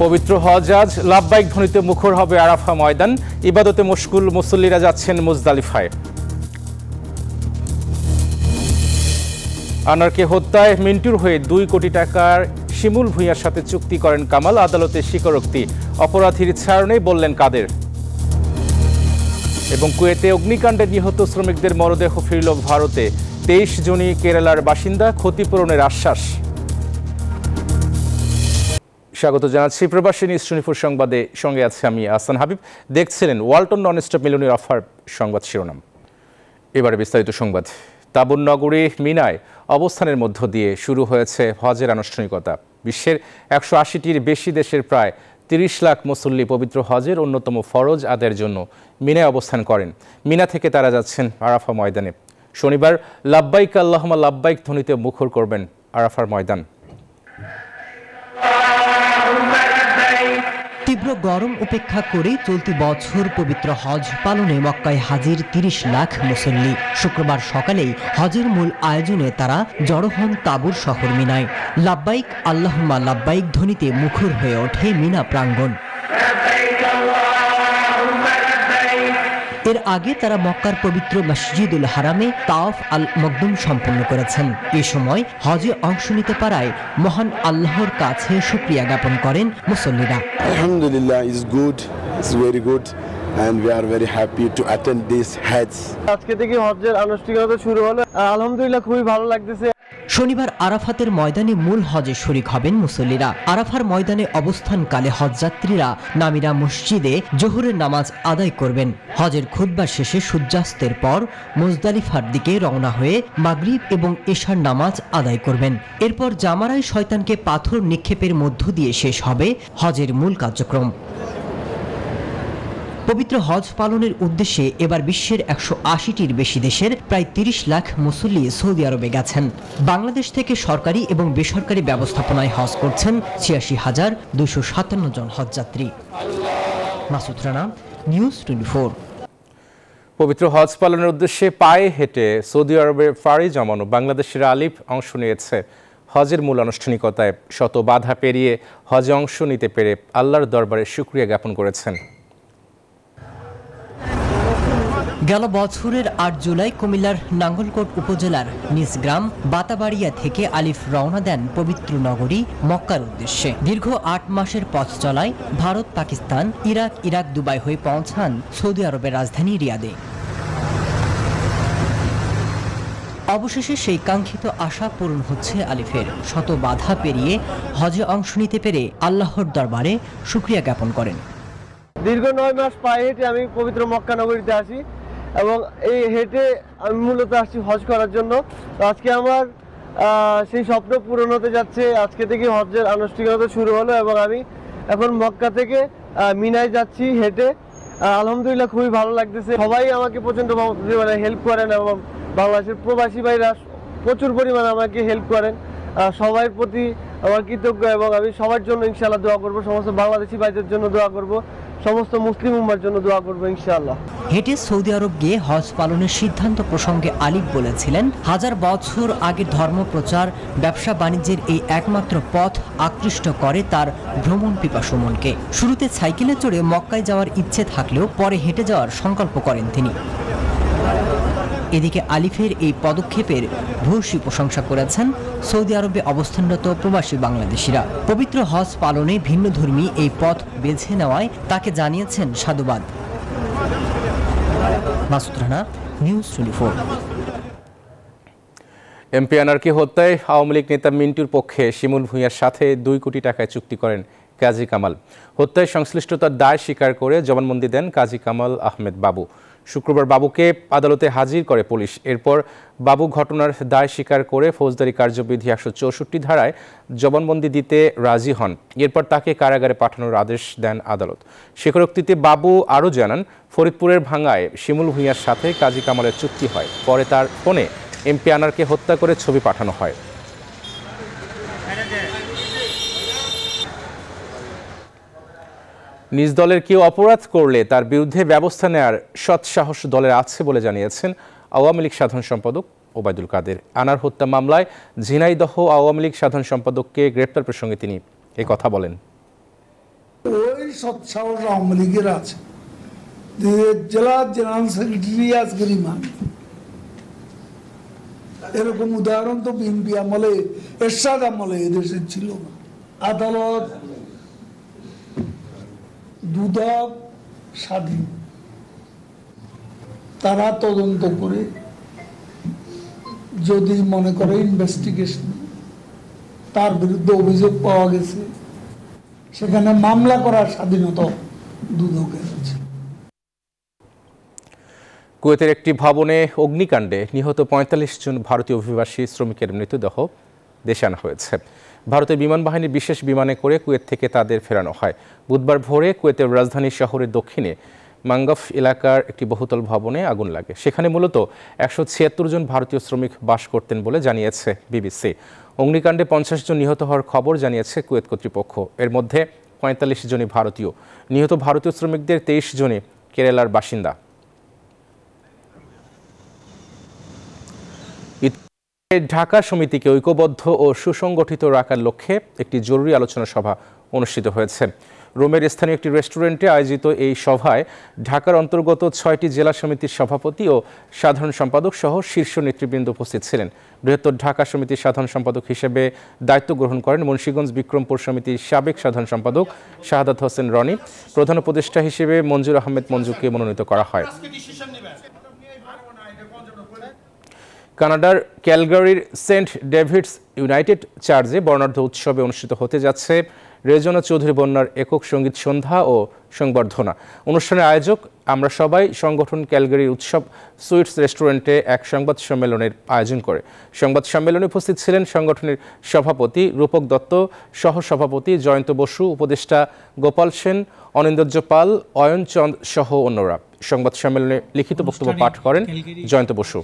পবিত্র হজ আজ লাব্বাইক ধ্বনিতে মুখর হবে আরাফা ময়দান। ইবাদতে মশগুল মুসল্লিরা যাচ্ছেন মুজদালিফায়। আনারকে হত্যায় মিন্টুর হয়ে 2 কোটি টাকার শিমুল ভূঁইয়ার সাথে চুক্তি করেন কামাল। আদালতে স্বীকারোক্তি, অপরাধীর ছাড় নেই বললেন কাদের। এবং কুয়েতে অগ্নিকাণ্ডে নিহত শ্রমিকদের মরদেহ ফিরল ভারতে। 23 জনই কেরালার বাসিন্দা, ক্ষতিপূরণের আশ্বাস। স্বাগত জানাচ্ছি প্রবাসী নিউজ 24 সংবাদে, সঙ্গে আছে আমি আহসান হাবিব। দেখছিলেন ওয়ালটন ননস্টপ মিলনের অফার সংবাদ শিরোনাম। এবারে বিস্তারিত সংবাদ। তাবুন নগরী মিনায় অবস্থানের মধ্য দিয়ে শুরু হয়েছে হজের আনুষ্ঠানিকতা। বিশ্বের 180টির বেশি দেশের প্রায় 30 লাখ মুসল্লি পবিত্র হজের অন্যতম ফরজ আদায়ের জন্য মিনায় অবস্থান করেন। মিনা থেকে তারা যাচ্ছেন আরাফা ময়দানে। শনিবার লাব্বাইক আল্লাহুম্মা লাব্বাইক ধ্বনিতে মুখর করবেন আরাফার ময়দান। তীব্র গরম উপেক্ষা করে চলতি বছর পবিত্র হজ পালনে মক্কায় হাজির 30 লাখ মুসল্লি। শুক্রবার সকালেই হজের মূল আয়োজনে তারা জড়ো হন তাবুর শহর মিনায়। লাব্বাইক আল্লাহুম্মা লাব্বাইক ধ্বনিতে মুখর হয়ে ওঠে মিনা প্রাঙ্গণ। এর আগে তারা মক্কার পবিত্র মসজিদুল হারামে তাওয়াফ আল মকদুম সম্পন্ন করেছেন। এ সময় হজে অংশ নিতে পারায় মহান আল্লাহর কাছে শুকরিয়া জ্ঞাপন করেন মুসল্লিরা। আলহামদুলিল্লাহ, is good, is very good and we are very happy to attend this hajj. আজকে থেকে হজ্জের আনুষ্ঠানিকতা শুরু হলো। আলহামদুলিল্লাহ, খুবই ভালো লাগতেছে। শনিবার আরাফাতের ময়দানে মূল হজে শরীক হবেন মুসল্লিরা। আরাফার ময়দানে অবস্থানকালে হজযাত্রীরা নামিরা মসজিদে জোহরের নামাজ আদায় করবেন। হজের খুতবা শেষে সূর্যাস্তের পর মুজদালিফার দিকে রওনা হয়ে মাগরিব এবং এশার নামাজ আদায় করবেন। এরপর জামারায় শয়তানকে পাথর নিক্ষেপের মধ্য দিয়ে শেষ হবে হজের মূল কার্যক্রম। পবিত্র হজ পালনের উদ্দেশ্যে এবার বিশ্বের 180টির বেশি দেশের প্রায় 30 লাখ মুসল্লি সৌদি আরবে গেছেন। বাংলাদেশ থেকে সরকারি এবং বেসরকারি ব্যবস্থাপনায় হজ করছেন 86,257 জন হজযাত্রী। মাসুদ রানা, নিউজ 24। পবিত্র হজ পালনের উদ্দেশ্যে পায়ে হেঁটে সৌদি আরবে পাড়ি জমানো বাংলাদেশের আলিফ অংশ নিয়েছে হজের মূল আনুষ্ঠানিকতায়। শত বাধা পেরিয়ে হজে অংশ নিতে পেরে আল্লাহর দরবারে শুকরিয়া জ্ঞাপন করেছেন। গেল বছরের 8 জুলাই কুমিল্লার নাঙ্গলকোট উপজেলার নিজ গ্রাম বাতাবাড়িয়া থেকে আলিফ রওনা দেন পবিত্র নগরী মক্কার উদ্দেশ্যে। দীর্ঘ 8 মাসের পথ চলায় ভারত, পাকিস্তান, ইরাক, দুবাই হয়ে পৌঁছান সৌদি আরবের রাজধানী রিয়াদে। অবশেষে সেই কাঙ্ক্ষিত আশা পূরণ হচ্ছে আলিফের। শত বাধা পেরিয়ে হজে অংশ নিতে পেরে আল্লাহর দরবারে শুকরিয়া জ্ঞাপন করেন। দীর্ঘ 9 মাস পায়ে হেঁটে আমি পবিত্র মক্কা নগরীতে আসি এবং এই হেঁটে আমি মূলত আসছি হজ করার জন্য। তো আজকে আমার সেই স্বপ্ন পূরণ হতে যাচ্ছে। আজকে থেকে হজের আনুষ্ঠানিকতা শুরু হলো এবং আমি এখন মক্কা থেকে মিনায় যাচ্ছি হেঁটে। আলহামদুলিল্লাহ, খুবই ভালো লাগতেছে। সবাই আমাকে প্রচণ্ড হেল্প করেন এবং বাংলাদেশের প্রবাসী ভাইরা প্রচুর পরিমাণে আমাকে হেল্প করেন। সবার প্রতি আমার কৃতজ্ঞ এবং আমি সবার জন্য ইনশাআল্লাহ দোয়া করব। সমস্ত বাংলাদেশি ভাইদের জন্য দোয়া করব, সমস্ত মুসলিম উম্মার জন্য দোয়া করব ইনশাআল্লাহ। হেঁটে সৌদি আরব গিয়ে হজ পালনের সিদ্ধান্ত প্রসঙ্গে আলিফ বলেছিলেন, 1000 বছর আগের ধর্মপ্রচার, ব্যবসা বাণিজ্যের এই একমাত্র পথ আকৃষ্ট করে তার ভ্রমণ পিপাসু মনকে। শুরুতে সাইকেলে চড়ে মক্কায় যাওয়ার ইচ্ছে থাকলেও পরে হেঁটে যাওয়ার সংকল্প করেন তিনি। এদিকে আলিফের এই পদক্ষেপের ভূয়সী প্রশংসা করেছেন সৌদি আরবে অবস্থানরত প্রবাসী বাংলাদেশিরা। পবিত্র হজ পালনে ভিন্নধর্মী এই পথ বেছে নেওয়ায় তাকে জানিয়েছেন সাধুবাদ। মাসুদ রানা, নিউজ 24। এমপি আনারকে হত্যায় আওয়ামী লীগ নেতা মিন্টুর পক্ষে শিমুল ভূঁইয়ার সাথে 2 কোটি টাকায় চুক্তি করেন কাজী কামাল। হত্যায় সংশ্লিষ্টতার দায় স্বীকার করে জবানবন্দি দেন কাজী কামাল আহমেদ বাবু। শুক্রবার বাবুকে আদালতে হাজির করে পুলিশ। এরপর বাবু ঘটনার দায় স্বীকার করে ফৌজদারি কার্যবিধি 164 ধারায় জবানবন্দি দিতে রাজি হন। এরপর তাকে কারাগারে পাঠানোর আদেশ দেন আদালত। স্বীকারোক্তিতে বাবু আরও জানান, ফরিদপুরের ভাঙ্গায় শিমুল ভূঁইয়ার সাথে কাজী কামালের চুক্তি হয়। পরে তার ফোনে এমপি আনারকে হত্যা করে ছবি পাঠানো হয়। নিজ দলের কেউ অপরাধ করলে তার বিরুদ্ধে ব্যবস্থা নেওয়ার সৎসাহস দলের আছে বলে জানিয়েছেন আওয়ামী লীগ সাধারণ সম্পাদক ওবায়দুল কাদের। আনার হত্যা মামলায় ঝিনাইদহ আওয়ামী লীগ সাধারণ সম্পাদককে গ্রেপ্তার প্রসঙ্গে তিনি এই কথা বলেন। সৎসাহস আওয়ামী লীগের আছে, যে জেলা জেনারেল সেক্রেটারি আজকে রিমান্ড। এরকম উদাহরণ তো বিএনপি আমলে, এরশাদ আমলে এদেশে ছিল না। আদালত দুদক স্বাধীন, তারা তদন্ত করে যদি মনে করে ইনভেস্টিগেশন তার বিরুদ্ধে অভিযোগ পাওয়া গেছে, সেখানে মামলা করার স্বাধীনতা দুদকের আছে। কুয়েতের একটি ভবনে অগ্নিকাণ্ডে নিহত ৪৫ জন ভারতীয় অভিবাসী শ্রমিকের মৃতদেহ দেশে আনা হয়েছে। ভারতের বিমান বাহিনীর বিশেষ বিমানে করে কুয়েত থেকে তাদের ফেরানো হয়। বুধবার ভোরে কুয়েতের রাজধানী শহরের দক্ষিণে মাঙ্গফ এলাকার একটি বহুতল ভবনে আগুন লাগে। সেখানে মূলত ১৭৬ জন ভারতীয় শ্রমিক বাস করতেন বলে জানিয়েছে বিবিসি। অগ্নিকাণ্ডে ৫০ জন নিহত হওয়ার খবর জানিয়েছে কুয়েত কর্তৃপক্ষ। এর মধ্যে ৪৫ জনই ভারতীয়। নিহত ভারতীয় শ্রমিকদের ২৩ জনই কেরালার বাসিন্দা। ঢাকা সমিতিকে ঐক্যবদ্ধ ও সুসংগঠিত রাখার লক্ষ্যে একটি জরুরি আলোচনা সভা অনুষ্ঠিত হয়েছে। রোমের স্থানীয় একটি রেস্টুরেন্টে আয়োজিত এই সভায় ঢাকার অন্তর্গত ৬টি জেলা সমিতির সভাপতি ও সাধারণ সম্পাদক সহ শীর্ষ নেতৃবৃন্দ উপস্থিত ছিলেন। বৃহত্তর ঢাকা সমিতির সাধারণ সম্পাদক হিসেবে দায়িত্ব গ্রহণ করেন মুন্সিগঞ্জ বিক্রমপুর সমিতির সাবেক সাধারণ সম্পাদক শাহাদাত হোসেন রনি। প্রধান উপদেষ্টা হিসেবে মঞ্জুর আহমেদ মঞ্জুকে মনোনীত করা হয়। কানাডার ক্যালগারির সেন্ট ডেভিডস ইউনাইটেড চার্চে বর্ণাঢ্য উৎসবে অনুষ্ঠিত হতে যাচ্ছে রেজনা চৌধুরী বন্যার একক সঙ্গীত সন্ধ্যা ও সংবর্ধনা। অনুষ্ঠানের আয়োজক আমরা সবাই সংগঠন ক্যালগারির উৎসব সুইটস রেস্টুরেন্টে এক সংবাদ সম্মেলনের আয়োজন করে। সংবাদ সম্মেলনে উপস্থিত ছিলেন সংগঠনের সভাপতি রূপক দত্ত, সহসভাপতি জয়ন্ত বসু, উপদেষ্টা গোপাল সেন, অনিন্দ্য পাল, অয়ন চন্দ সহ অন্যরা। সংবাদ সম্মেলনে লিখিত বক্তব্য পাঠ করেন জয়ন্ত বসু।